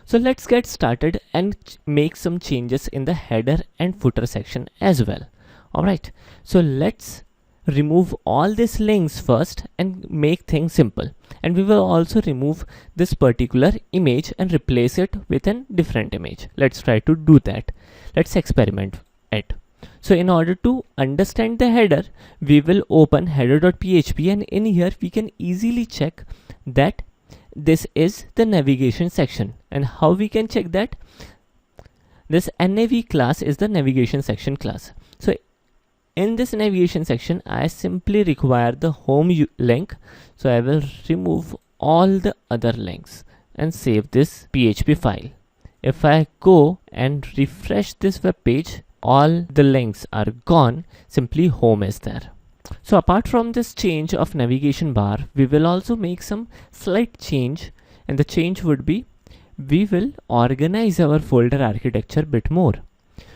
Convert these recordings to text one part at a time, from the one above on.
So let's get started and make some changes in the header and footer section as well. Alright, so let's remove all these links first and make things simple. And we will also remove this particular image and replace it with a different image. Let's try to do that. Let's experiment it. So in order to understand the header, we will open header.php, and in here we can easily check that this is the navigation section. And how we can check that? This nav class is the navigation section class. So in this navigation section, I simply require the home link. So I will remove all the other links and save this PHP file. If I go and refresh this web page, all the links are gone, simply home is there. So apart from this change of navigation bar, we will also make some slight change, and the change would be we will organize our folder architecture a bit more.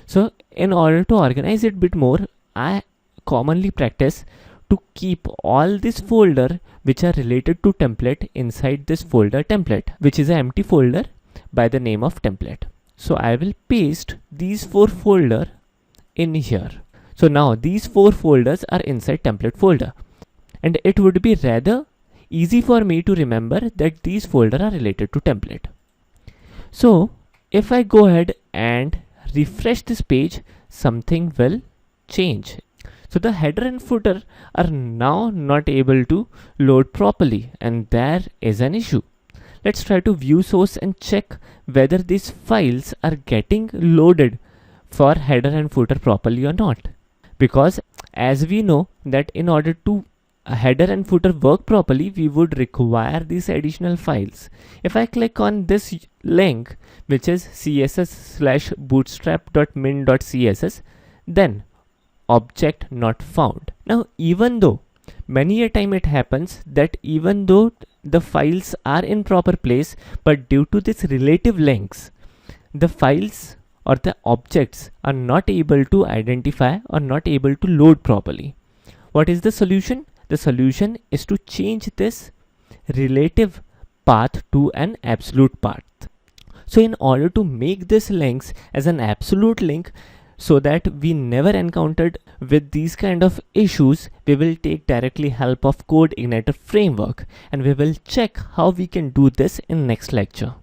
So in order to organize it a bit more, I commonly practice to keep all this folder which are related to template inside this folder template, which is an empty folder by the name of template. So I will paste these 4 folders in here. So now these 4 folders are inside template folder, and it would be rather easy for me to remember that these folders are related to template. So if I go ahead and refresh this page, something will change. So the header and footer are now not able to load properly, and there is an issue. Let's try to view source and check whether these files are getting loaded for header and footer properly or not. Because as we know that in order to header and footer work properly, we would require these additional files. If I click on this link, which is css/bootstrap.min.css, then object not found. Now even though many a time it happens that even though the files are in proper place, but due to this relative links, the files or the objects are not able to identify or not able to load properly. What is the solution? The solution is to change this relative path to an absolute path. So in order to make this links as an absolute link, so that we never encountered with these kind of issues, we will take directly help of CodeIgniter framework, and we will check how we can do this in next lecture.